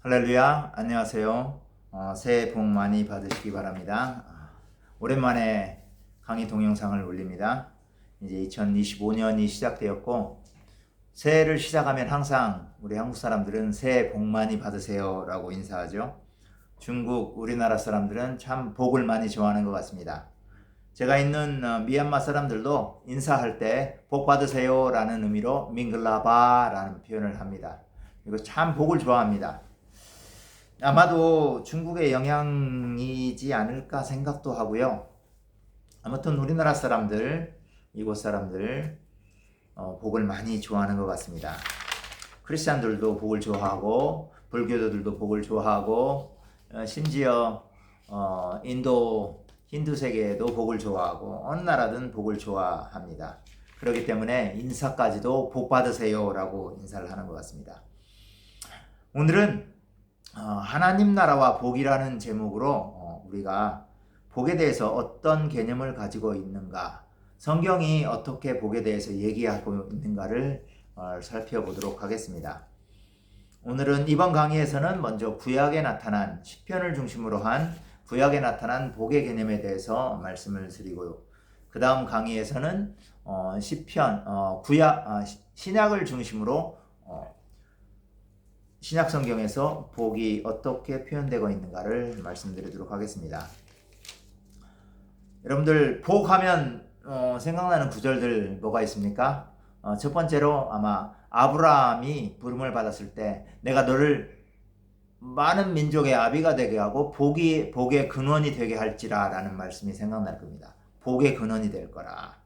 할렐루야, 안녕하세요. 새해 복 많이 받으시기 바랍니다. 오랜만에 강의 동영상을 올립니다. 이제 2025년이 시작되었고, 새해를 시작하면 항상 우리 한국 사람들은 새해 복 많이 받으세요 라고 인사하죠. 중국, 우리나라 사람들은 참 복을 많이 좋아하는 것 같습니다. 제가 있는 미얀마 사람들도 인사할 때 복 받으세요 라는 의미로 밍글라바 라는 표현을 합니다. 그리고 참 복을 좋아합니다. 아마도 중국의 영향이지 않을까 생각도 하고요. 아무튼 우리나라 사람들, 이곳 사람들 복을 많이 좋아하는 것 같습니다. 크리스찬들도 복을 좋아하고 불교도들도 복을 좋아하고 심지어 인도 힌두 세계에도 복을 좋아하고 어느 나라든 복을 좋아합니다. 그렇기 때문에 인사까지도 복 받으세요 라고 인사를 하는 것 같습니다. 오늘은 하나님 나라와 복이라는 제목으로 우리가 복에 대해서 어떤 개념을 가지고 있는가, 성경이 어떻게 복에 대해서 얘기하고 있는가를 살펴보도록 하겠습니다. 오늘은 이번 강의에서는 먼저 구약에 나타난 시편을 중심으로 한 구약에 나타난 복의 개념에 대해서 말씀을 드리고요. 그 다음 강의에서는 시편, 신약을 중심으로 신약 성경에서 복이 어떻게 표현되고 있는가를 말씀드리도록 하겠습니다. 여러분들 복하면 생각나는 구절들 뭐가 있습니까? 첫 번째로 아마 아브라함이 부름을 받았을 때 내가 너를 많은 민족의 아비가 되게 하고 복의 근원이 되게 할지라 라는 말씀이 생각날 겁니다. 복의 근원이 될 거라.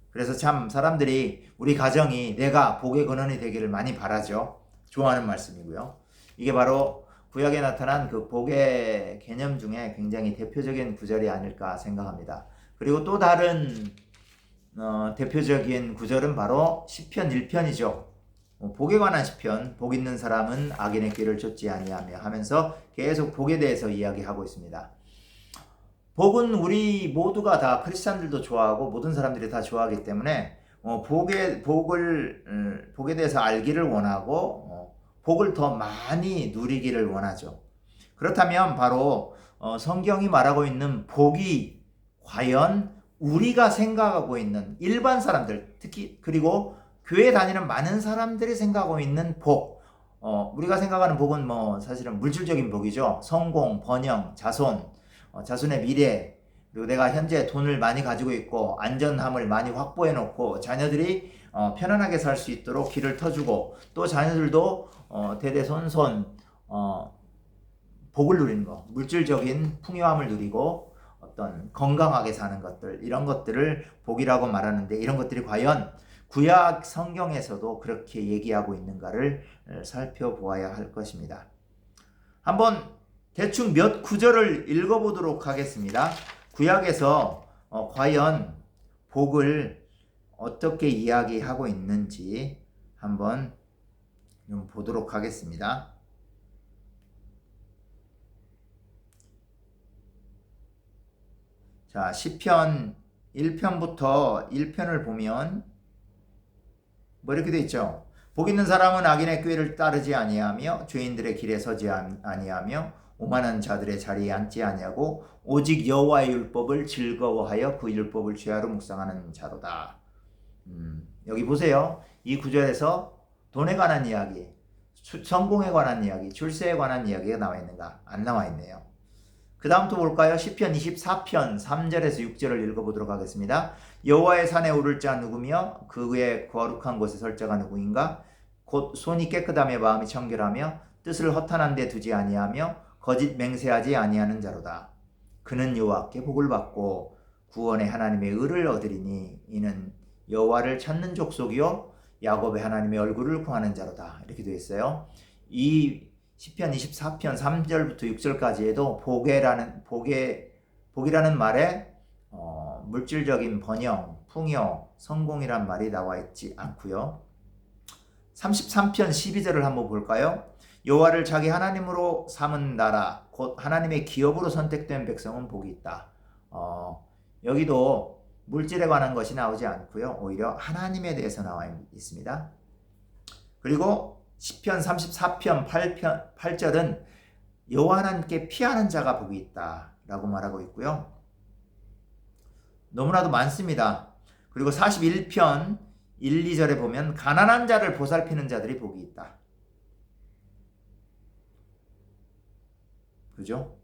그래서 참 사람들이 우리 가정이 내가 복의 근원이 되기를 많이 바라죠. 좋아하는 말씀이고요. 이게 바로 구약에 나타난 그 복의 개념 중에 굉장히 대표적인 구절이 아닐까 생각합니다. 그리고 또 다른 대표적인 구절은 바로 시편 1편이죠. 복에 관한 시편, 복 있는 사람은 악인의 길을 쫓지 아니하며 하면서 계속 복에 대해서 이야기하고 있습니다. 복은 우리 모두가 다 크리스찬들도 좋아하고 모든 사람들이 다 좋아하기 때문에 복에 대해서 알기를 원하고 복을 더 많이 누리기를 원하죠. 그렇다면 바로 성경이 말하고 있는 복이 과연 우리가 생각하고 있는 일반 사람들, 특히 그리고 교회 다니는 많은 사람들이 생각하고 있는 복, 우리가 생각하는 복은 사실은 물질적인 복이죠. 성공, 번영, 자손의 미래, 그리고 내가 현재 돈을 많이 가지고 있고 안전함을 많이 확보해 놓고 자녀들이 편안하게 살 수 있도록 길을 터주고 또 자녀들도 대대손손 복을 누리는 것, 물질적인 풍요함을 누리고 어떤 건강하게 사는 것들, 이런 것들을 복이라고 말하는데 이런 것들이 과연 구약 성경에서도 그렇게 얘기하고 있는가를 살펴보아야 할 것입니다. 한번 대충 몇 구절을 읽어보도록 하겠습니다. 구약에서 과연 복을 어떻게 이야기하고 있는지 한번 좀 보도록 하겠습니다. 자, 시편 1편부터 1편을 보면 이렇게 돼 있죠. 복 있는 사람은 악인의 꾀를 따르지 아니하며 죄인들의 길에 서지 아니하며 오만한 자들의 자리에 앉지 아니하고 오직 여호와의 율법을 즐거워하여 그 율법을 죄하로 묵상하는 자로다. 여기 보세요. 이 구절에서 돈에 관한 이야기, 성공에 관한 이야기, 출세에 관한 이야기가 나와 있는가? 안 나와 있네요. 그 다음 또 볼까요? 시편 24편 3절에서 6절을 읽어보도록 하겠습니다. 여호와의 산에 오를 자 누구며 그의 거룩한 곳에 설 자가 누구인가? 곧 손이 깨끗하며 마음이 청결하며 뜻을 허탄한 데 두지 아니하며 거짓 맹세하지 아니하는 자로다. 그는 여호와께 복을 받고 구원의 하나님의 의를 얻으리니 이는 여호와를 찾는 족속이요 야곱의 하나님의 얼굴을 구하는 자로다. 이렇게 되어 있어요. 이 시편 24편 3절부터 6절까지에도 복이라는 말에 물질적인 번영, 풍요, 성공이란 말이 나와 있지 않고요. 33편 12절을 한번 볼까요? 여호와를 자기 하나님으로 삼은 나라, 곧 하나님의 기업으로 선택된 백성은 복이 있다. 여기도 물질에 관한 것이 나오지 않고요. 오히려 하나님에 대해서 나와 있습니다. 그리고 시편 34편 8절은 여호와 하나님께 피하는 자가 복이 있다라고 말하고 있고요. 너무나도 많습니다. 그리고 41편 1, 2절에 보면 가난한 자를 보살피는 자들이 복이 있다. 그죠?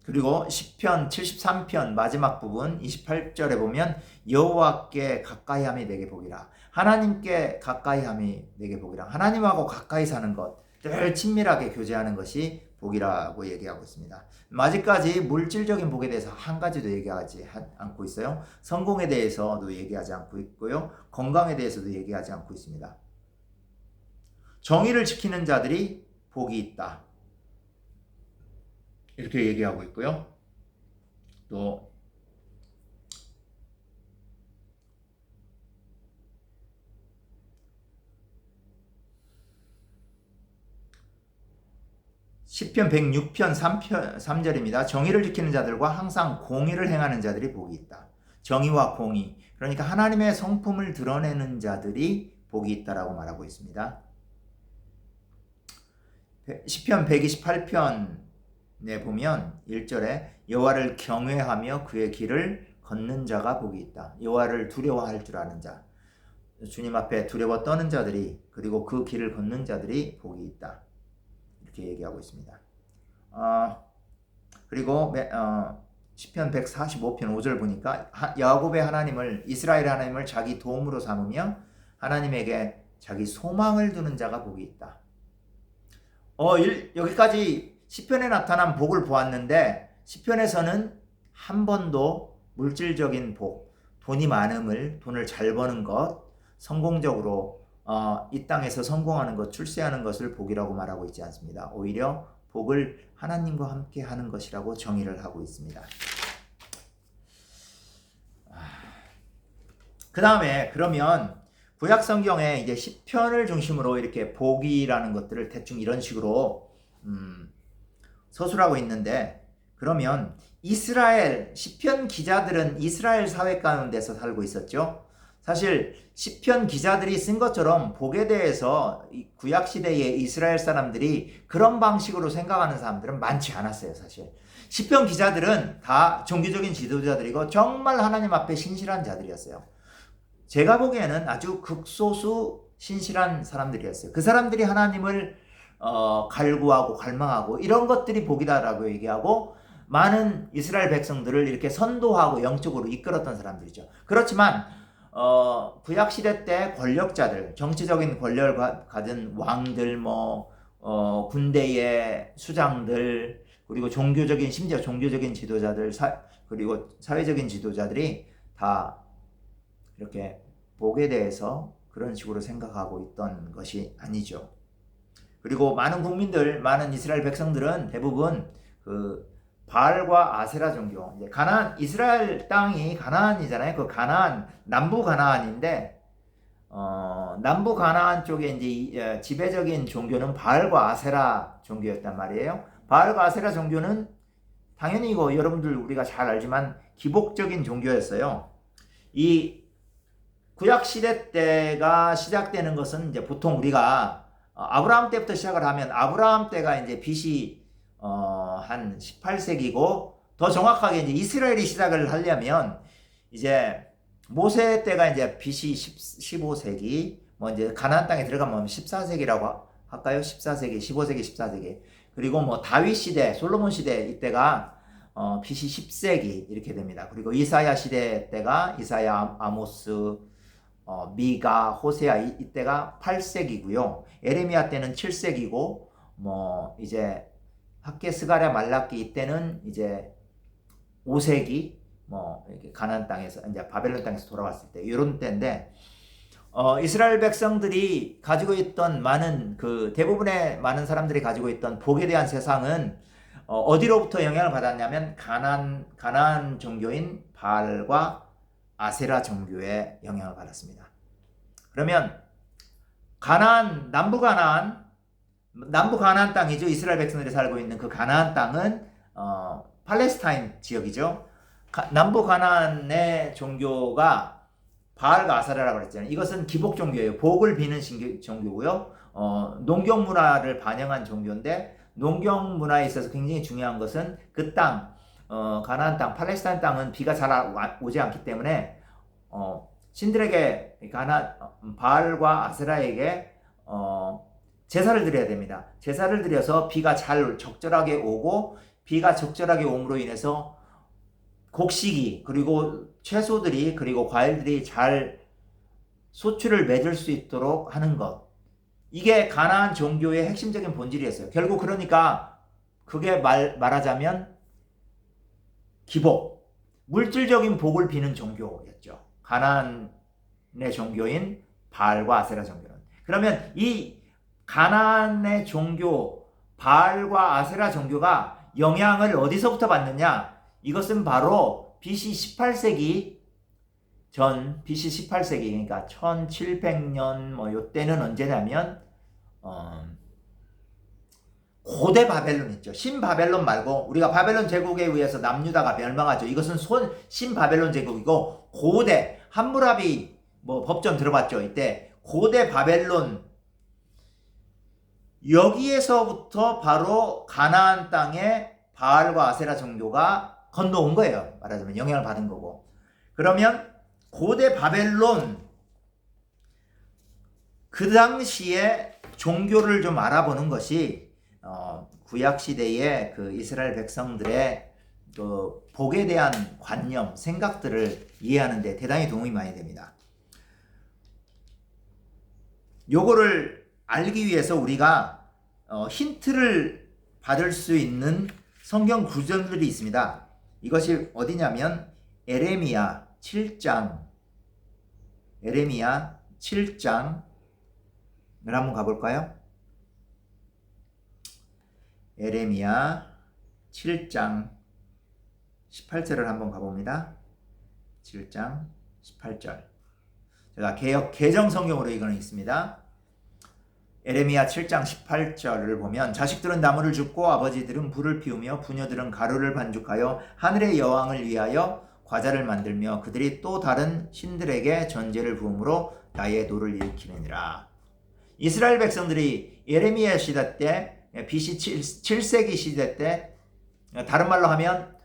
그리고 시편 73편 마지막 부분 28절에 보면 여호와께 가까이함이 내게 복이라. 하나님께 가까이함이 내게 복이라. 하나님하고 가까이 사는 것, 늘 친밀하게 교제하는 것이 복이라고 얘기하고 있습니다. 아직까지 물질적인 복에 대해서 한 가지도 얘기하지 않고 있어요. 성공에 대해서도 얘기하지 않고 있고요. 건강에 대해서도 얘기하지 않고 있습니다. 정의를 지키는 자들이 복이 있다. 이렇게 얘기하고 있고요. 또 시편 106편 3절입니다. 정의를 지키는 자들과 항상 공의를 행하는 자들이 복이 있다. 정의와 공의, 그러니까 하나님의 성품을 드러내는 자들이 복이 있다라고 말하고 있습니다. 시편 128편에 보면 1절에 여호와를 경외하며 그의 길을 걷는 자가 복이 있다. 여호와를 두려워할 줄 아는 자, 주님 앞에 두려워 떠는 자들이, 그리고 그 길을 걷는 자들이 복이 있다. 이렇게 얘기하고 있습니다. 그리고 시편 145편 5절 보니까 야곱의 하나님을, 이스라엘 하나님을 자기 도움으로 삼으며 하나님에게 자기 소망을 두는 자가 복이 있다. 여기까지 시편에 나타난 복을 보았는데, 시편에서는 한 번도 물질적인 복, 돈이 많음을, 돈을 잘 버는 것, 성공적으로 이 땅에서 성공하는 것, 출세하는 것을 복이라고 말하고 있지 않습니다. 오히려 복을 하나님과 함께 하는 것이라고 정의를 하고 있습니다. 그 다음에 그러면 구약 성경에 이제 시편을 중심으로 이렇게 복이라는 것들을 대충 이런 식으로 서술하고 있는데, 그러면 시편 기자들은 이스라엘 사회 가운데서 살고 있었죠. 사실 시편 기자들이 쓴 것처럼 복에 대해서 구약 시대의 이스라엘 사람들이 그런 방식으로 생각하는 사람들은 많지 않았어요. 사실 시편 기자들은 다 종교적인 지도자들이고 정말 하나님 앞에 신실한 자들이었어요. 제가 보기에는 아주 극소수 신실한 사람들이었어요. 그 사람들이 하나님을 갈구하고 갈망하고 이런 것들이 복이다라고 얘기하고, 많은 이스라엘 백성들을 이렇게 선도하고 영적으로 이끌었던 사람들이죠. 그렇지만 구약 시대 때 권력자들, 정치적인 권력을 가진 왕들, 군대의 수장들, 그리고 심지어 종교적인 지도자들, 그리고 사회적인 지도자들이 다 이렇게 복에 대해서 그런 식으로 생각하고 있던 것이 아니죠. 그리고 많은 이스라엘 백성들은 대부분 그 바알과 아세라 종교, 이제 이스라엘 땅이 가나안이잖아요. 그 남부 가나안인데, 남부 가나안 쪽에 이제 지배적인 종교는 바알과 아세라 종교였단 말이에요. 바알과 아세라 종교는 당연히 여러분들 우리가 잘 알지만 기복적인 종교였어요. 이 구약 시대 때가 시작되는 것은 이제 보통 우리가 아브라함 때부터 시작을 하면, 아브라함 때가 이제 BC 한 18세기고, 더 정확하게 이제 이스라엘이 시작을 하려면 이제 모세 때가 이제 BC 15세기, 이제 가나안 땅에 들어가면 14세기라고 할까요? 14세기, 15세기, 14세기. 그리고 다윗 시대, 솔로몬 시대 이때가 BC 10세기 이렇게 됩니다. 그리고 이사야 시대 때가 이사야, 아모스, 미가, 호세아 이때가 8세기고요. 에레미야 때는 7세기고, 이제 학개, 스가랴, 말라기 이때는 이제 5세기, 이렇게 가나안 땅에서, 이제 바벨론 땅에서 돌아왔을 때, 이런 때인데, 이스라엘 백성들이 가지고 있던 대부분의 많은 사람들이 가지고 있던 복에 대한 세상은 어디로부터 영향을 받았냐면, 가나안 종교인 바알과 아세라 종교의 영향을 받았습니다. 그러면 남부 가나안 땅이죠. 이스라엘 백성들이 살고 있는 그 가나안 땅은 팔레스타인 지역이죠. 남부 가나안의 종교가 바알과 아세라라고 그랬잖아요. 이것은 기복 종교예요. 복을 비는 종교고요. 농경 문화를 반영한 종교인데, 농경 문화에 있어서 굉장히 중요한 것은 그 땅, 가나안 땅, 팔레스타인 땅은 비가 잘 오지 않기 때문에 신들에게 바알과 아세라에게 제사를 드려야 됩니다. 제사를 드려서 비가 잘 적절하게 오고, 비가 적절하게 옴으로 인해서 곡식이, 그리고 채소들이, 그리고 과일들이 잘 소출을 맺을 수 있도록 하는 것. 이게 가나안 종교의 핵심적인 본질이었어요. 결국 그러니까 그게 말하자면 기복, 물질적인 복을 비는 종교였죠. 가나안의 종교인 바알과 아세라 종교는. 그러면 이 가나안의 종교 바알과 아세라 종교가 영향을 어디서부터 받느냐? 이것은 바로 BC 18세기 전, BC 18세기, 그러니까 1700년 뭐 요때는 언제냐면 고대 바벨론 있죠. 신바벨론 말고, 우리가 바벨론 제국에 의해서 남유다가 멸망하죠. 이것은 신바벨론 제국이고, 고대 함무라비 뭐 법전 들어봤죠. 이때 고대 바벨론, 여기에서부터 바로 가나안 땅에 바알과 아세라 종교가 건너온 거예요. 말하자면 영향을 받은 거고. 그러면 고대 바벨론, 그 당시에 종교를 좀 알아보는 것이 구약 시대의 그 이스라엘 백성들의 그 복에 대한 관념, 생각들을 이해하는 데 대단히 도움이 많이 됩니다. 요거를 알기 위해서 우리가 힌트를 받을 수 있는 성경 구절들이 있습니다. 이것이 어디냐면 에레미야 7장을 한번 가볼까요? 에레미야 7장 18절을 한번 가봅니다. 7장 18절. 제가 개정 성경으로 이거는 있습니다. 에레미야 7장 18절을 보면, 자식들은 나무를 줍고 아버지들은 불을 피우며 부녀들은 가루를 반죽하여 하늘의 여왕을 위하여 과자를 만들며 그들이 또 다른 신들에게 전제를 부음으로 나의 노를 일으키느니라. 이스라엘 백성들이 예레미야 시대 때, BC 7세기 시대 때, 다른 말로 하면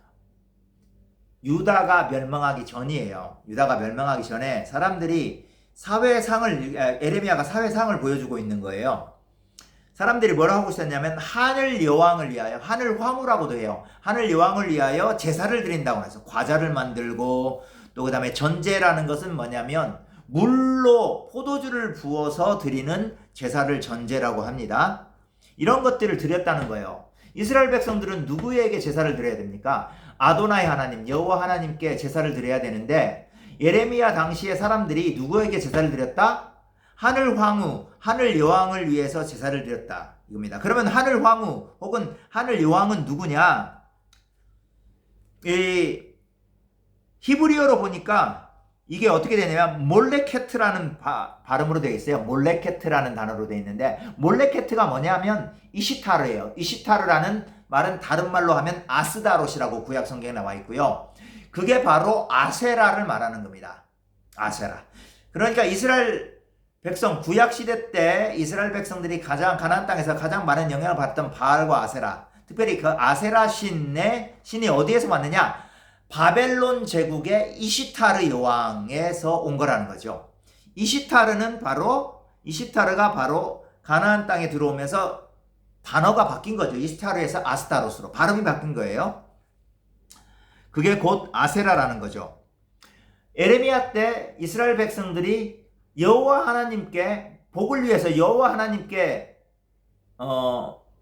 유다가 멸망하기 전이에요. 유다가 멸망하기 전에 사람들이 에레미야가 사회상을 보여주고 있는 거예요. 사람들이 뭐라고 하고 있었냐면 하늘 여왕을 위하여, 하늘 황후라고도 해요. 하늘 여왕을 위하여 제사를 드린다고 해서 과자를 만들고, 또 그 다음에 전제라는 것은 뭐냐면 물로 포도주를 부어서 드리는 제사를 전제라고 합니다. 이런 것들을 드렸다는 거예요. 이스라엘 백성들은 누구에게 제사를 드려야 됩니까? 아도나이 하나님, 여호와 하나님께 제사를 드려야 되는데, 예레미야 당시의 사람들이 누구에게 제사를 드렸다? 하늘 황후, 하늘 여왕을 위해서 제사를 드렸다, 이겁니다. 그러면 하늘 황후 혹은 하늘 여왕은 누구냐? 이 히브리어로 보니까 이게 어떻게 되냐면 몰레케트라는 발음으로 되어 있어요. 몰레케트라는 단어로 되어 있는데, 몰레케트가 뭐냐면 이시타르예요. 이시타르라는 말은 다른 말로 하면 아스다롯이라고 구약 성경에 나와 있고요. 그게 바로 아세라를 말하는 겁니다. 아세라. 그러니까 이스라엘 백성, 구약 시대 때 이스라엘 백성들이 가나안 땅에서 가장 많은 영향을 받았던 바알과 아세라, 특별히 그 아세라 신이 어디에서 왔느냐? 바벨론 제국의 이시타르 여왕에서 온 거라는 거죠. 이시타르가 바로 가나안 땅에 들어오면서 단어가 바뀐 거죠. 이시타르에서 아스타롯으로 발음이 바뀐 거예요. 그게 곧 아세라라는 거죠. 에레미야 때 이스라엘 백성들이 여호와 하나님께 복을 위해서 여호와 하나님께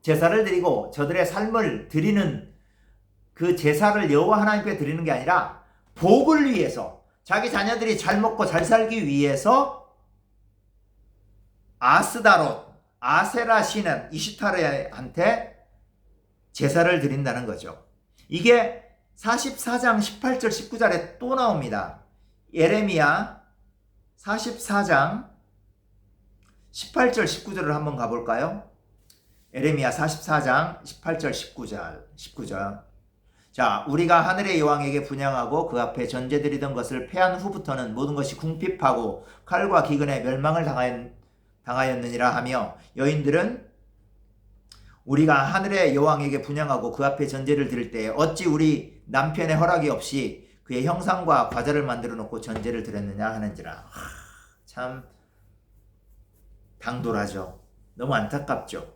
제사를 드리고 저들의 삶을 드리는 그 제사를 여호와 하나님께 드리는 게 아니라 복을 위해서, 자기 자녀들이 잘 먹고 잘 살기 위해서 아스다롯, 아세라 신은 이시타르한테 제사를 드린다는 거죠. 이게 44장 18절 19절에 또 나옵니다. 예레미야 44장 18절 19절을 한번 가볼까요? 예레미야 44장 18절 19절. 자, 우리가 하늘의 여왕에게 분향하고 그 앞에 전제드리던 것을 패한 후부터는 모든 것이 궁핍하고 칼과 기근에 멸망을 당하였느니라 하며, 여인들은 우리가 하늘의 여왕에게 분향하고 그 앞에 전제를 드릴 때에 어찌 우리 남편의 허락이 없이 그의 형상과 과자를 만들어 놓고 전제를 드렸느냐 하는지라. 참 당돌하죠. 너무 안타깝죠.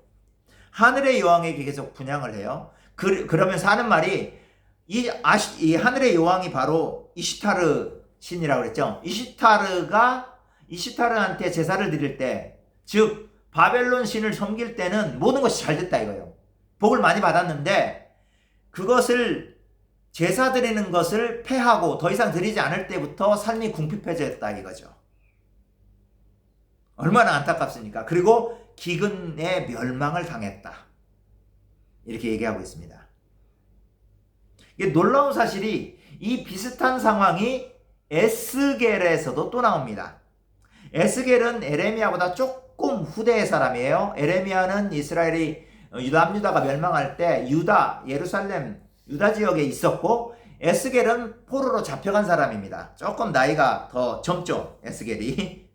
하늘의 여왕에게 계속 분향을 해요. 그러면서 하는 말이 이 하늘의 여왕이 바로 이시타르 신이라고 그랬죠. 이시타르한테 제사를 드릴 때, 즉 바벨론 신을 섬길 때는 모든 것이 잘 됐다 이거예요. 복을 많이 받았는데 그것을 제사 드리는 것을 패하고 더 이상 드리지 않을 때부터 삶이 궁핍해졌다 이거죠. 얼마나 안타깝습니까? 그리고 기근의 멸망을 당했다. 이렇게 얘기하고 있습니다. 이게 놀라운 사실이 이 비슷한 상황이 에스겔에서도 또 나옵니다. 에스겔은 에레미야보다 조금 후대의 사람이에요. 에레미야는 이스라엘이 남유다가 멸망할 때 예루살렘, 유다 지역에 있었고, 에스겔은 포로로 잡혀간 사람입니다. 조금 나이가 더 젊죠, 에스겔이.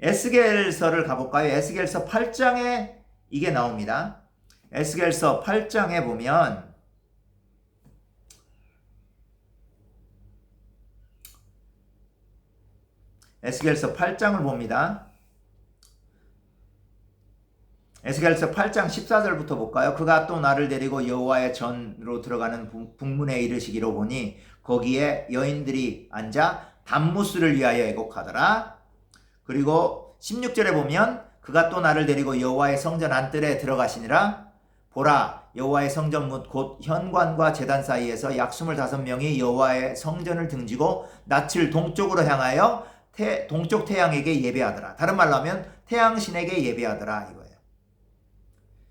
에스겔서를 가볼까요? 에스겔서 8장에 이게 나옵니다. 에스겔서 8장에 보면 에스겔서 8장을 봅니다. 에스겔서 8장 14절부터 볼까요? 그가 또 나를 데리고 여호와의 전으로 들어가는 북문에 이르시기로 보니 거기에 여인들이 앉아 단무스를 위하여 애곡하더라. 그리고 16절에 보면 그가 또 나를 데리고 여호와의 성전 안뜰에 들어가시니라. 보라, 여호와의 성전 문 곧 현관과 제단 사이에서 약 25명이 여호와의 성전을 등지고 낯을 동쪽으로 향하여 동쪽 태양에게 예배하더라. 다른 말로 하면 태양신에게 예배하더라 이거예요.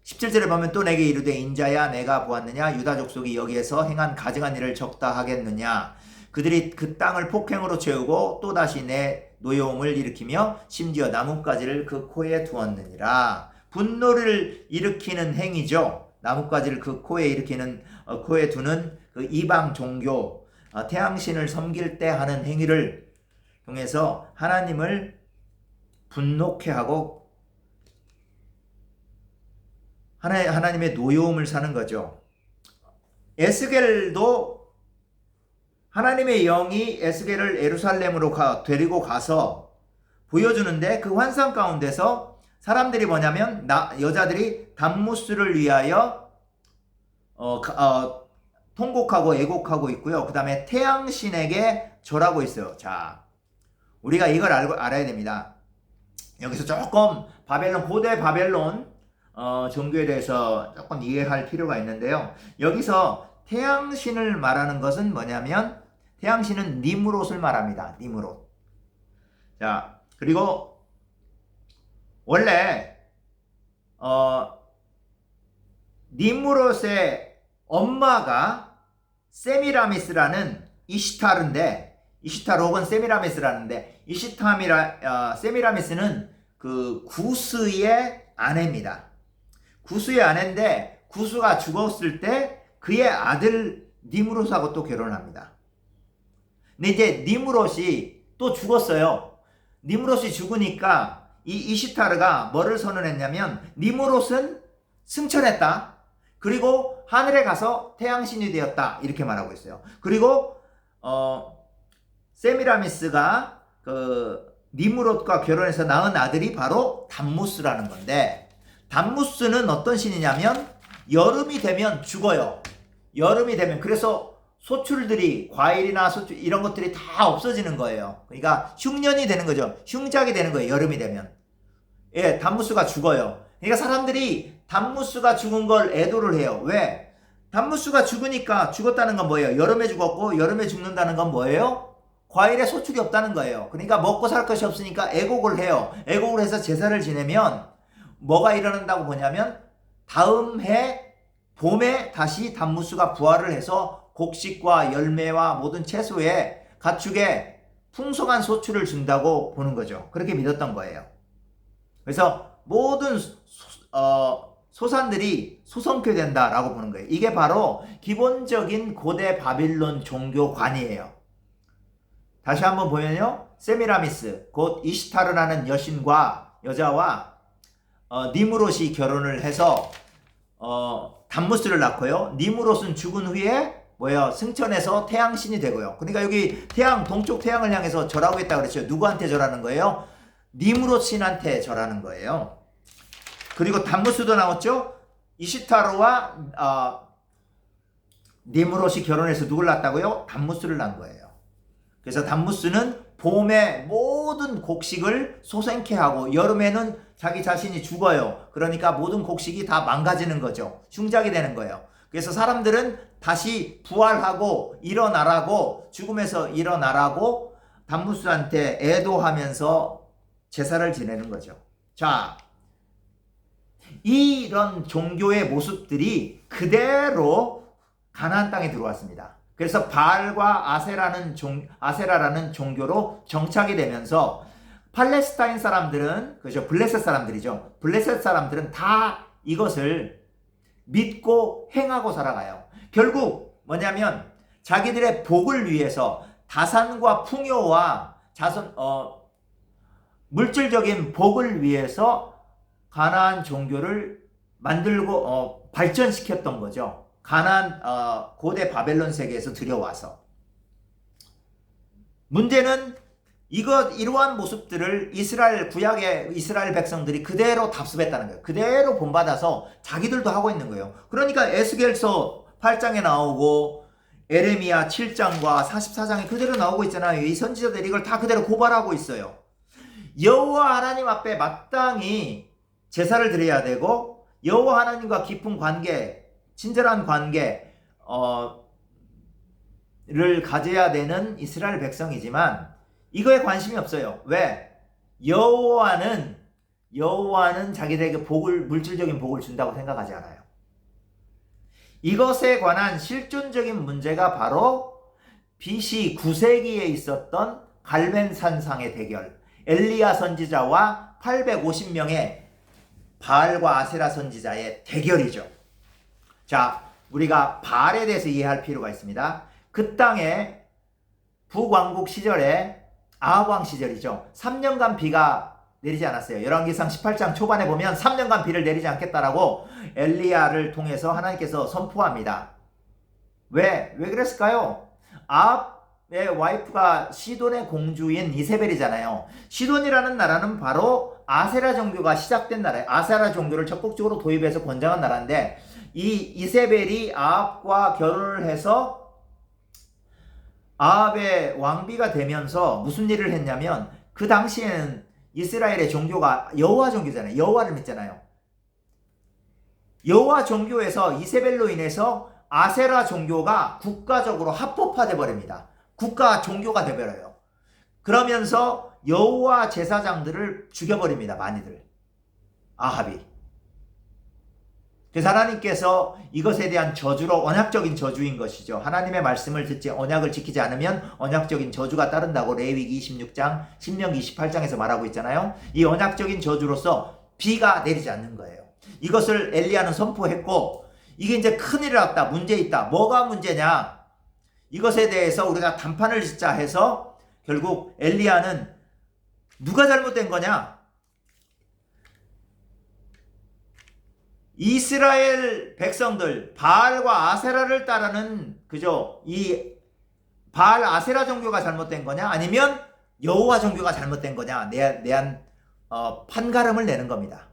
17절에 보면 또 내게 이르되 인자야 내가 보았느냐 유다 족속이 여기에서 행한 가증한 일을 적다 하겠느냐. 그들이 그 땅을 폭행으로 채우고 또다시 내 노여움을 일으키며 심지어 나뭇가지를 그 코에 두었느니라. 분노를 일으키는 행위죠. 나뭇가지를 그 코에 코에 두는 그 이방 종교, 태양신을 섬길 때 하는 행위를 통해서 하나님을 분노케 하고 하나님의 노여움을 사는 거죠. 에스겔도 하나님의 영이 에스겔을 예루살렘으로 데리고 가서 보여주는데, 그 환상 가운데서 사람들이 뭐냐면 여자들이 단무스를 위하여 통곡하고 애곡하고 있고요. 그 다음에 태양신에게 절하고 있어요. 자, 우리가 이걸 알아야 됩니다. 여기서 조금 고대 바벨론 종교에 대해서 조금 이해할 필요가 있는데요. 여기서 태양신을 말하는 것은 뭐냐면 태양신은 니므롯을 말합니다. 니므롯. 자, 그리고 원래 니므롯의 엄마가 세미라미스라는 이시타르 혹은 세미라미스라는데, 세미라미스는 그 구스의 아내입니다. 구스의 아내인데 구스가 죽었을 때 그의 아들 니므롯하고 또 결혼합니다. 근데 이제 니므롯이 또 죽었어요. 니므롯이 죽으니까 이 이시타르가 뭐를 선언했냐면 니므롯은 승천했다. 그리고 하늘에 가서 태양신이 되었다. 이렇게 말하고 있어요. 그리고 세미라미스가 그 니므롯과 결혼해서 낳은 아들이 바로 단무스라는 건데, 단무스는 어떤 신이냐면 여름이 되면 죽어요. 여름이 되면, 그래서 소출들이, 과일이나 소출 이런 것들이 다 없어지는 거예요. 그러니까 흉년이 되는 거죠. 흉작이 되는 거예요. 여름이 되면. 예, 단무스가 죽어요. 그러니까 사람들이 단무스가 죽은 걸 애도를 해요. 왜? 단무스가 죽으니까, 죽었다는 건 뭐예요? 여름에 죽었고, 여름에 죽는다는 건 뭐예요? 과일에 소출이 없다는 거예요. 그러니까 먹고 살 것이 없으니까 애곡을 해요. 애곡을 해서 제사를 지내면 뭐가 일어난다고 보냐면 다음 해 봄에 다시 단무스가 부활을 해서 곡식과 열매와 모든 채소에 가축에 풍성한 소출을 준다고 보는 거죠. 그렇게 믿었던 거예요. 그래서 모든 소산들이 수성케된다라고 보는 거예요. 이게 바로 기본적인 고대 바빌론 종교관이에요. 다시 한번 보면요. 세미라미스, 곧 이시타르라는 여자와 니무롯이 결혼을 해서 담무스를 낳고요. 니무롯은 죽은 후에 승천해서 태양신이 되고요. 그러니까 여기 동쪽 태양을 향해서 절하고 있다고 그랬죠. 누구한테 절하는 거예요? 니무롯 신한테 절하는 거예요. 그리고 담무스도 나왔죠. 이시타르와 니무롯이 결혼해서 누굴 낳았다고요? 담무스를 낳은 거예요. 그래서 담무스는 봄에 모든 곡식을 소생케 하고 여름에는 자기 자신이 죽어요. 그러니까 모든 곡식이 다 망가지는 거죠. 흉작이 되는 거예요. 그래서 사람들은 다시 부활하고 일어나라고, 죽음에서 일어나라고 담무스한테 애도하면서 제사를 지내는 거죠. 자, 이런 종교의 모습들이 그대로 가나안 땅에 들어왔습니다. 그래서 바알과 아세라라는 종교로 정착이 되면서 팔레스타인 사람들은, 그죠? 블레셋 사람들이죠. 블레셋 사람들은 다 이것을 믿고 행하고 살아가요. 결국 뭐냐면 자기들의 복을 위해서 다산과 풍요와 물질적인 복을 위해서 가나안 종교를 만들고 발전시켰던 거죠. 가나안 고대 바벨론 세계에서 들여와서. 문제는 이러한 모습들을 구약의 이스라엘 백성들이 그대로 답습했다는 거예요. 그대로 본받아서 자기들도 하고 있는 거예요. 그러니까 에스겔서 8장에 나오고 에레미야 7장과 44장에 그대로 나오고 있잖아요. 이 선지자들이 이걸 다 그대로 고발하고 있어요. 여호와 하나님 앞에 마땅히 제사를 드려야 되고 여호와 하나님과 깊은 관계, 친절한 관계를 가져야 되는 이스라엘 백성이지만 이거에 관심이 없어요. 왜? 여호와는 자기들에게 물질적인 복을 준다고 생각하지 않아요. 이것에 관한 실존적인 문제가 바로 BC 9세기에 있었던 갈멜산상의 대결, 엘리야 선지자와 850명의 바알과 아세라 선지자의 대결이죠. 자, 우리가 바알에 대해서 이해할 필요가 있습니다. 그 땅에 북왕국 시절에 아합왕 시절이죠. 3년간 비가 내리지 않았어요. 열왕기상 18장 초반에 보면 3년간 비를 내리지 않겠다라고 엘리야를 통해서 하나님께서 선포합니다. 왜 그랬을까요? 아합의 와이프가 시돈의 공주인 이세벨이잖아요. 시돈이라는 나라는 바로 아세라 종교가 시작된 나라예요. 아세라 종교를 적극적으로 도입해서 권장한 나라인데 이 이세벨이 아합과 결혼을 해서 아합의 왕비가 되면서 무슨 일을 했냐면 그 당시에는 이스라엘의 종교가 여호와 종교잖아요. 여호와를 믿잖아요. 여호와 종교에서 이세벨로 인해서 아세라 종교가 국가적으로 합법화돼 버립니다. 국가 종교가 되버려요. 그러면서 여호와 제사장들을 죽여버립니다. 많이들. 아합이. 그래서 하나님께서 이것에 대한 저주로 언약적인 저주인 것이죠. 하나님의 말씀을 듣지 언약을 지키지 않으면 언약적인 저주가 따른다고 레위기 26장, 신명기 28장에서 말하고 있잖아요. 이 언약적인 저주로서 비가 내리지 않는 거예요. 이것을 엘리야는 선포했고 이게 이제 큰일이 났다. 문제 있다. 뭐가 문제냐? 이것에 대해서 우리가 단판을 짓자 해서 결국 엘리야는 누가 잘못된 거냐? 이스라엘 백성들 바알과 아세라를 따르는 이 바알 아세라 종교가 잘못된 거냐 아니면 여호와 종교가 잘못된 거냐 대한 판가름을 내는 겁니다.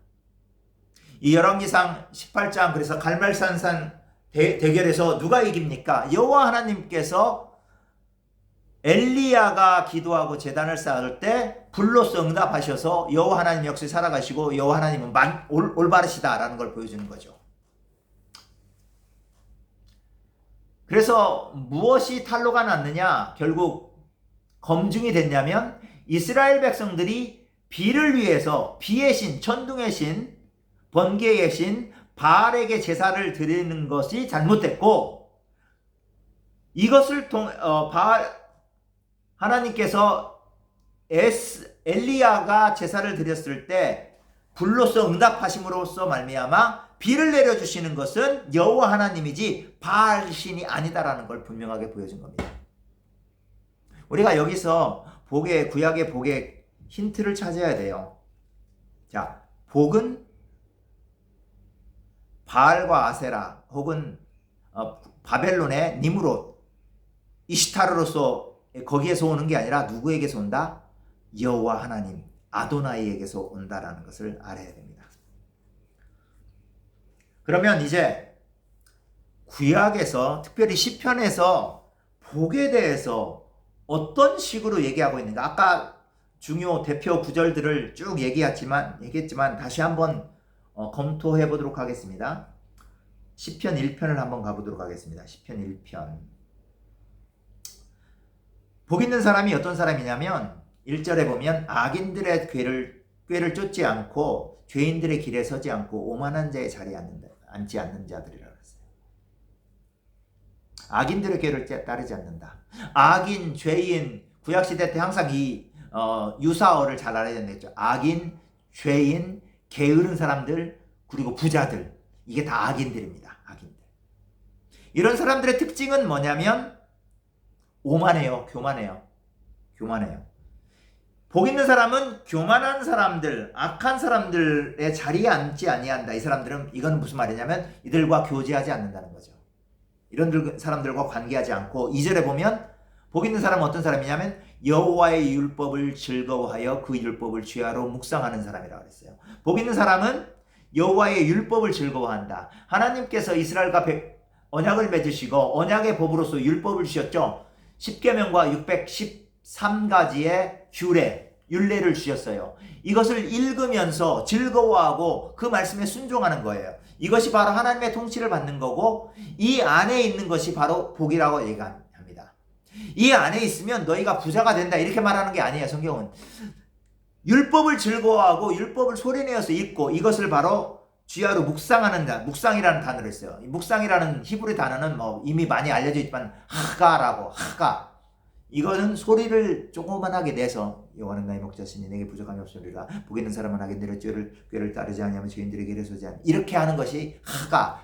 이 열왕기상 18장 그래서 갈멜산산 대결에서 누가 이깁니까? 여호와 하나님께서 엘리야가 기도하고 제단을 쌓을 때 불로서 응답하셔서 여호와 하나님 역시 살아가시고 여호와 하나님은 올바르시다라는 걸 보여주는 거죠. 그래서 무엇이 탄로가 났느냐? 결국 검증이 됐냐면 이스라엘 백성들이 비를 위해서 비의 신, 천둥의 신, 번개의 신 바알에게 제사를 드리는 것이 잘못됐고 이것을 하나님께서 엘리야가 제사를 드렸을 때 불로서 응답하심으로써 말미암아 비를 내려주시는 것은 여호와 하나님이지 바알 신이 아니다라는 걸 분명하게 보여준 겁니다. 우리가 여기서 구약의 복의 힌트를 찾아야 돼요. 자, 복은 바알과 아세라 혹은 바벨론의 니므롯, 이시타르로서 거기에서 오는 게 아니라 누구에게서 온다? 여호와 하나님, 아도나이에게서 온다라는 것을 알아야 됩니다. 그러면 이제 구약에서 특별히 시편에서 복에 대해서 어떤 식으로 얘기하고 있는가? 아까 중요 대표 구절들을 쭉 얘기했지만 다시 한번 검토해 보도록 하겠습니다. 시편 1편을 한번 가보도록 하겠습니다. 시편 1편. 복 있는 사람이 어떤 사람이냐면 1절에 보면 악인들의 꾀를 쫓지 않고 죄인들의 길에 서지 않고 오만한 자의 자리에 앉지 않는 자들이라고 했어요. 악인들의 꾀를 따르지 않는다. 악인, 죄인, 구약시대 때 항상 이 유사어를 잘 알아야 된다죠. 악인, 죄인, 게으른 사람들, 그리고 부자들. 이게 다 악인들입니다. 악인들. 이런 사람들의 특징은 뭐냐면 오만해요. 교만해요. 복 있는 사람은 교만한 사람들, 악한 사람들의 자리에 앉지 아니한다. 이 사람들은 이건 무슨 말이냐면 이들과 교제하지 않는다는 거죠. 이런 사람들과 관계하지 않고 2절에 보면 복 있는 사람은 어떤 사람이냐면 여호와의 율법을 즐거워하여 그 율법을 주야로 묵상하는 사람이라고 그랬어요. 복 있는 사람은 여호와의 율법을 즐거워한다. 하나님께서 이스라엘과 언약을 맺으시고 언약의 법으로서 율법을 주셨죠. 10계명과 613가지의 율례를 주셨어요. 이것을 읽으면서 즐거워하고 그 말씀에 순종하는 거예요. 이것이 바로 하나님의 통치를 받는 거고 이 안에 있는 것이 바로 복이라고 얘기합니다. 이 안에 있으면 너희가 부자가 된다 이렇게 말하는 게 아니에요. 성경은 율법을 즐거워하고 율법을 소리내어서 읽고 이것을 바로 주야로 묵상하는 자, 묵상이라는 단어를 써요. 이 묵상이라는 히브리 단어는 이미 많이 알려져 있지만 하가 이거는 소리를 조그만하게 내서 여호와는 나의 목자시니 내게 부족함이 없으리라. 복 있는 사람은 악인들의 꾀를 따르지 아니하며 죄인들의 길에 서지 않으며 이렇게 하는 것이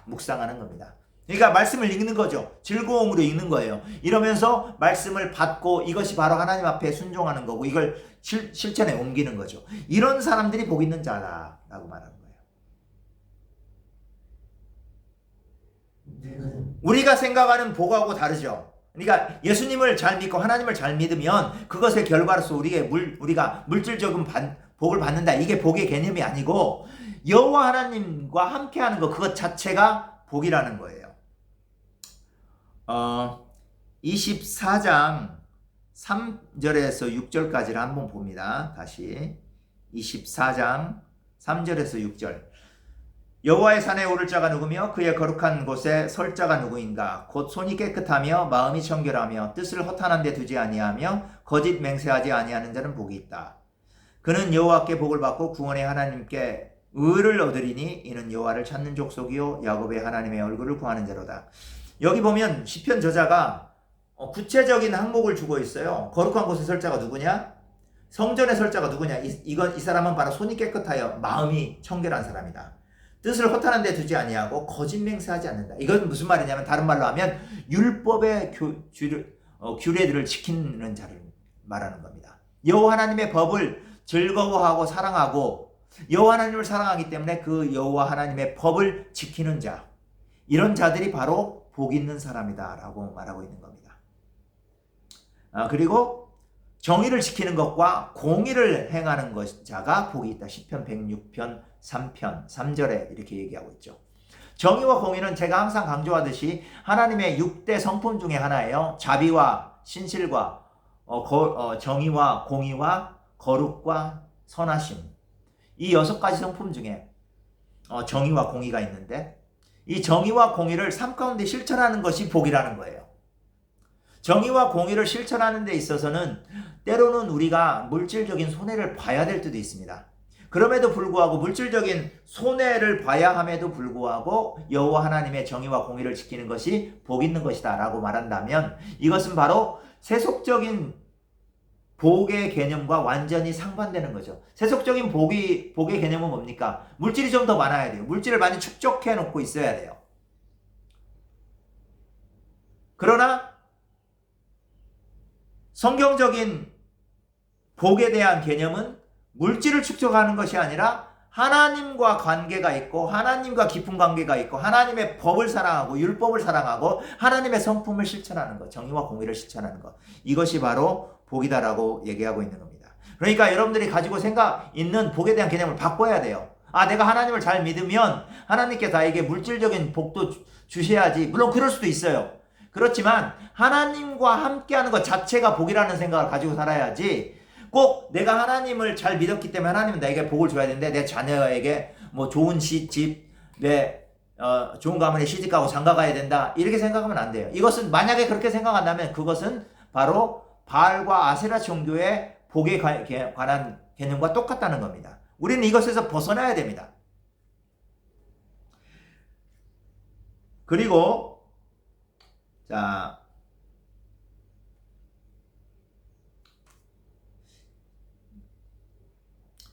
묵상하는 겁니다. 그러니까 말씀을 읽는 거죠. 즐거움으로 읽는 거예요. 이러면서 말씀을 받고 이것이 바로 하나님 앞에 순종하는 거고 이걸 실천에 옮기는 거죠. 이런 사람들이 복 있는 자다라고 말하는 거예요. 우리가 생각하는 복하고 다르죠. 그러니까 예수님을 잘 믿고 하나님을 잘 믿으면 그것의 결과로서 우리가 물질적인 복을 받는다. 이게 복의 개념이 아니고 여호와 하나님과 함께하는 것 그것 자체가 복이라는 거예요. 24장 3절에서 6절까지를 한번 봅니다. 다시 24장 3절에서 6절. 여호와의 산에 오를 자가 누구며 그의 거룩한 곳에 설 자가 누구인가? 곧 손이 깨끗하며 마음이 청결하며 뜻을 허탄한 데 두지 아니하며 거짓 맹세하지 아니하는 자는 복이 있다. 그는 여호와께 복을 받고 구원의 하나님께 의를 얻으리니 이는 여호와를 찾는 족속이요 야곱의 하나님의 얼굴을 구하는 자로다. 여기 보면 시편 저자가 구체적인 항목을 주고 있어요. 거룩한 곳에 설 자가 누구냐? 성전에 설 자가 누구냐? 이 사람은 바로 손이 깨끗하여 마음이 청결한 사람이다. 뜻을 허탄한 데 두지 아니하고 거짓 맹세하지 않는다. 이건 무슨 말이냐면 다른 말로 하면 율법의 규례들을 지키는 자를 말하는 겁니다. 여호와 하나님의 법을 즐거워하고 사랑하고 여호와 하나님을 사랑하기 때문에 그 여호와 하나님의 법을 지키는 자, 이런 자들이 바로 복 있는 사람이다라고 말하고 있는 겁니다. 그리고 정의를 지키는 것과 공의를 행하는 자가 복이 있다. 시편 106편 3편 3절에 이렇게 얘기하고 있죠. 정의와 공의는 제가 항상 강조하듯이 하나님의 6대 성품 중에 하나예요. 자비와 신실과 정의와 공의와 거룩과 선하심, 이 6가지 성품 중에 정의와 공의가 있는데 이 정의와 공의를 삶 가운데 실천하는 것이 복이라는 거예요. 정의와 공의를 실천하는 데 있어서는 때로는 우리가 물질적인 손해를 봐야 될 때도 있습니다. 그럼에도 불구하고 물질적인 손해를 봐야 함에도 불구하고 여호와 하나님의 정의와 공의를 지키는 것이 복 있는 것이다 라고 말한다면 이것은 바로 세속적인 복의 개념과 완전히 상반되는 거죠. 세속적인 복의 개념은 뭡니까? 물질이 좀 더 많아야 돼요. 물질을 많이 축적해 놓고 있어야 돼요. 그러나 성경적인 복에 대한 개념은 물질을 축적하는 것이 아니라 하나님과 관계가 있고 하나님과 깊은 관계가 있고 하나님의 법을 사랑하고 율법을 사랑하고 하나님의 성품을 실천하는 것, 정의와 공의를 실천하는 것, 이것이 바로 복이다라고 얘기하고 있는 겁니다. 그러니까 여러분들이 가지고 있는 복에 대한 개념을 바꿔야 돼요. 내가 하나님을 잘 믿으면 하나님께서 나에게 물질적인 복도 주셔야지. 물론 그럴 수도 있어요. 그렇지만 하나님과 함께하는 것 자체가 복이라는 생각을 가지고 살아야지, 꼭 내가 하나님을 잘 믿었기 때문에 하나님은 나에게 복을 줘야 되는데 내 자녀에게 뭐 좋은 집, 좋은 가문에 시집가고 장가가야 된다, 이렇게 생각하면 안 돼요. 이것은 만약에 그렇게 생각한다면 그것은 바로 바알과 아세라 종교의 복에 관한 개념과 똑같다는 겁니다. 우리는 이것에서 벗어나야 됩니다. 그리고 자,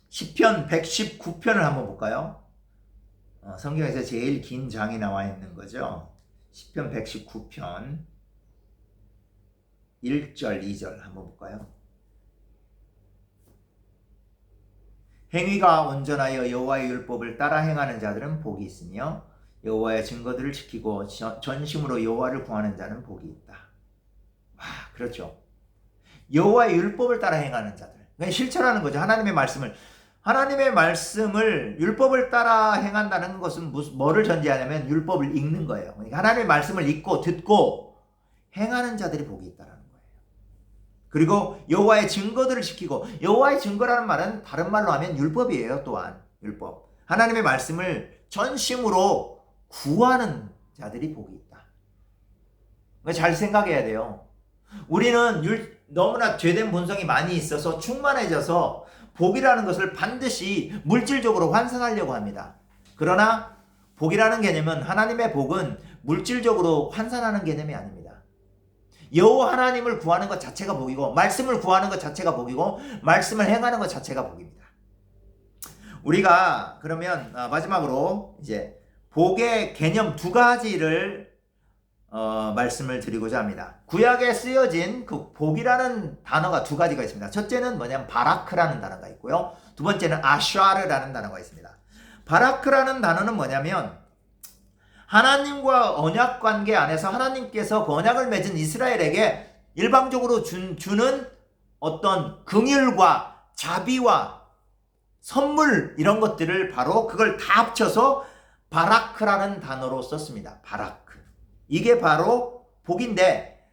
시편 119편을 한번 볼까요? 성경에서 제일 긴 장이 나와 있는 거죠. 시편 119편 1절 2절 한번 볼까요? 행위가 온전하여 여호와의 율법을 따라 행하는 자들은 복이 있으며 여호와의 증거들을 지키고 전심으로 여호와를 구하는 자는 복이 있다. 그렇죠. 여호와의 율법을 따라 행하는 자들, 그냥 실천하는 거죠. 하나님의 말씀을 율법을 따라 행한다는 것은 뭐를 전제하냐면 율법을 읽는 거예요. 그러니까 하나님의 말씀을 읽고 듣고 행하는 자들이 복이 있다라는 거예요. 그리고 여호와의 증거들을 지키고, 여호와의 증거라는 말은 다른 말로 하면 율법이에요. 또한 율법, 하나님의 말씀을 전심으로 구하는 자들이 복이 있다. 잘 생각해야 돼요. 우리는 너무나 죄된 본성이 많이 있어서 충만해져서 복이라는 것을 반드시 물질적으로 환산하려고 합니다. 그러나 복이라는 개념은, 하나님의 복은 물질적으로 환산하는 개념이 아닙니다. 여호와 하나님을 구하는 것 자체가 복이고, 말씀을 구하는 것 자체가 복이고, 말씀을 행하는 것 자체가 복입니다. 우리가 그러면 마지막으로 이제 복의 개념 두 가지를 말씀을 드리고자 합니다. 구약에 쓰여진 그 복이라는 단어가 두 가지가 있습니다. 첫째는 뭐냐면 바라크라는 단어가 있고요. 두 번째는 아샤르라는 단어가 있습니다. 바라크라는 단어는 뭐냐면, 하나님과 언약 관계 안에서 하나님께서 그 언약을 맺은 이스라엘에게 일방적으로 주는 어떤 긍휼과 자비와 선물, 이런 것들을 바로 그걸 다 합쳐서 바라크라는 단어로 썼습니다. 바라크. 이게 바로 복인데,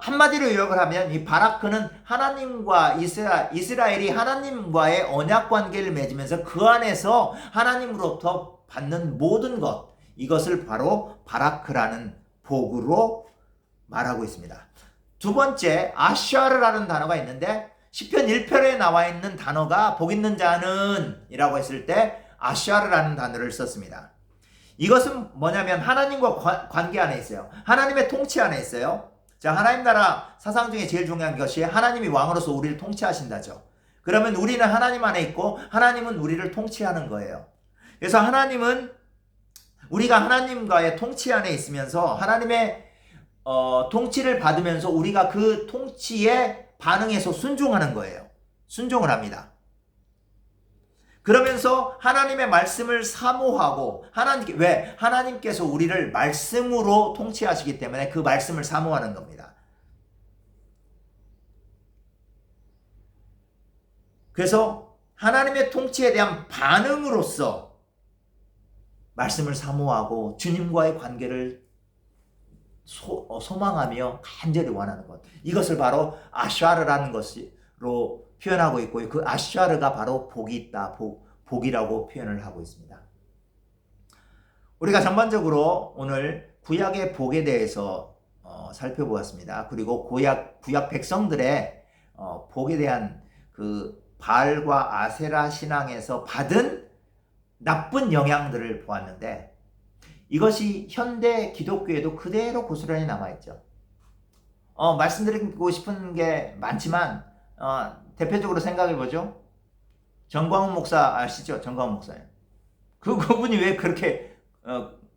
한마디로 요약을 하면 이 바라크는 하나님과 이스라엘이 하나님과의 언약 관계를 맺으면서 그 안에서 하나님으로부터 받는 모든 것, 이것을 바로 바라크라는 복으로 말하고 있습니다. 두 번째, 아샤르라는 단어가 있는데, 시편 1편에 나와 있는 단어가 복 있는 자는 이라고 했을 때 아샤르라는 단어를 썼습니다. 이것은 뭐냐면 하나님과 관계 안에 있어요. 하나님의 통치 안에 있어요. 자, 하나님 나라 사상 중에 제일 중요한 것이 하나님이 왕으로서 우리를 통치하신다죠. 그러면 우리는 하나님 안에 있고 하나님은 우리를 통치하는 거예요. 그래서 하나님은, 우리가 하나님과의 통치 안에 있으면서 하나님의 통치를 받으면서 우리가 그 통치에 반응해서 순종하는 거예요. 순종을 합니다. 그러면서 하나님의 말씀을 사모하고, 왜? 하나님께서 우리를 말씀으로 통치하시기 때문에 그 말씀을 사모하는 겁니다. 그래서 하나님의 통치에 대한 반응으로서 말씀을 사모하고 주님과의 관계를 소망하며 간절히 원하는 것, 이것을 바로 아샤르라는 것으로 표현하고 있고요. 그 아샤르가 바로 복이 있다, 복이라고 표현을 하고 있습니다. 우리가 전반적으로 오늘 구약의 복에 대해서 살펴보았습니다. 그리고 구약 백성들의 복에 대한 그 바알과 아세라 신앙에서 받은 나쁜 영향들을 보았는데, 이것이 현대 기독교에도 그대로 고스란히 남아있죠. 말씀드리고 싶은 게 많지만 대표적으로 생각해 보죠. 정광훈 목사 아시죠? 정광훈 목사님. 그분이 왜 그렇게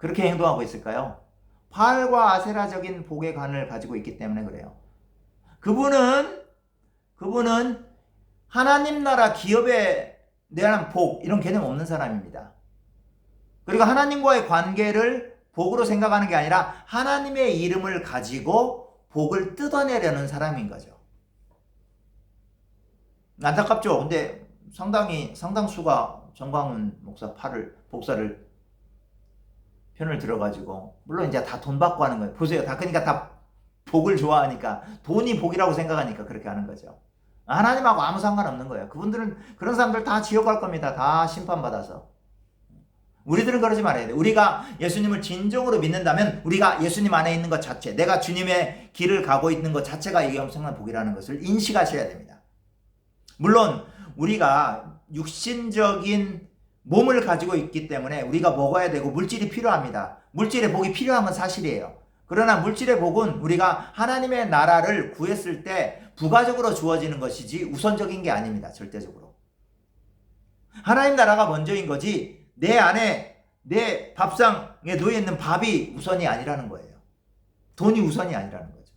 행동하고 있을까요? 바알과 아세라적인 복의 관을 가지고 있기 때문에 그래요. 그분은 하나님 나라 기업에 대한 복 이런 개념 없는 사람입니다. 그리고 하나님과의 관계를 복으로 생각하는 게 아니라 하나님의 이름을 가지고 복을 뜯어내려는 사람인 거죠. 안타깝죠. 근데 상당수가 정광훈 목사 복사를 편을 들어가지고, 물론 이제 다 돈 받고 하는 거예요. 보세요. 그러니까 다 복을 좋아하니까, 돈이 복이라고 생각하니까 그렇게 하는 거죠. 하나님하고 아무 상관없는 거예요. 그런 사람들 다 지옥 갈 겁니다. 다 심판받아서. 우리들은 그러지 말아야 돼. 우리가 예수님을 진정으로 믿는다면 우리가 예수님 안에 있는 것 자체, 내가 주님의 길을 가고 있는 것 자체가 이게 엄청난 복이라는 것을 인식하셔야 됩니다. 물론 우리가 육신적인 몸을 가지고 있기 때문에 우리가 먹어야 되고 물질이 필요합니다. 물질의 복이 필요한 건 사실이에요. 그러나 물질의 복은 우리가 하나님의 나라를 구했을 때 부가적으로 주어지는 것이지 우선적인 게 아닙니다. 절대적으로. 하나님 나라가 먼저인 거지 내 안에 내 밥상에 놓여있는 밥이 우선이 아니라는 거예요. 돈이 우선이 아니라는 거죠.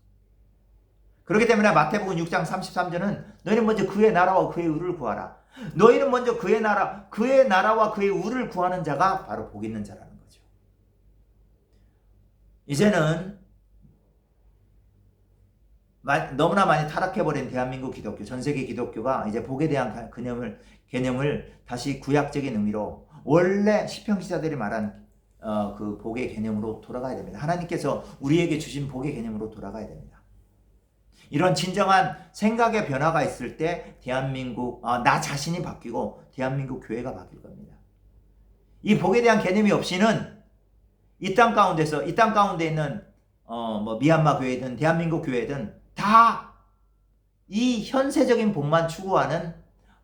그렇기 때문에 마태복음 6장 33절은 너희는 먼저 그의 나라와 그의 의를 구하라. 너희는 먼저 그의 나라와 그의 의를 구하는 자가 바로 복 있는 자라는 거죠. 이제는 너무나 많이 타락해버린 대한민국 기독교, 전세계 기독교가 이제 복에 대한 개념을 다시 구약적인 의미로 원래 시평기자들이 말한 그 복의 개념으로 돌아가야 됩니다. 하나님께서 우리에게 주신 복의 개념으로 돌아가야 됩니다. 이런 진정한 생각의 변화가 있을 때 대한민국, 나 자신이 바뀌고 대한민국 교회가 바뀔 겁니다. 이 복에 대한 개념이 없이는 이 땅 가운데 있는 미얀마 교회든 대한민국 교회든 다 이 현세적인 복만 추구하는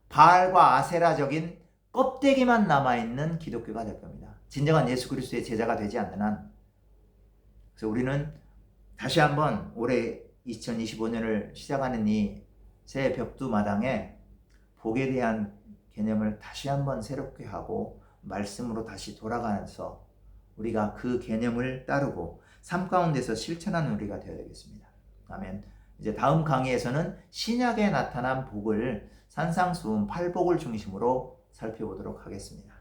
바알과 아세라적인 껍데기만 남아있는 기독교가 될 겁니다. 진정한 예수 그리스도의 제자가 되지 않는 한. 그래서 우리는 다시 한번 올해 2025년을 시작하는 이 새해 벽두마당에 복에 대한 개념을 다시 한번 새롭게 하고 말씀으로 다시 돌아가면서 우리가 그 개념을 따르고 삶 가운데서 실천하는 우리가 되어야 되겠습니다. 아멘. 이제 다음 강의에서는 신약에 나타난 복을 산상수훈 8복을 중심으로 살펴보도록 하겠습니다.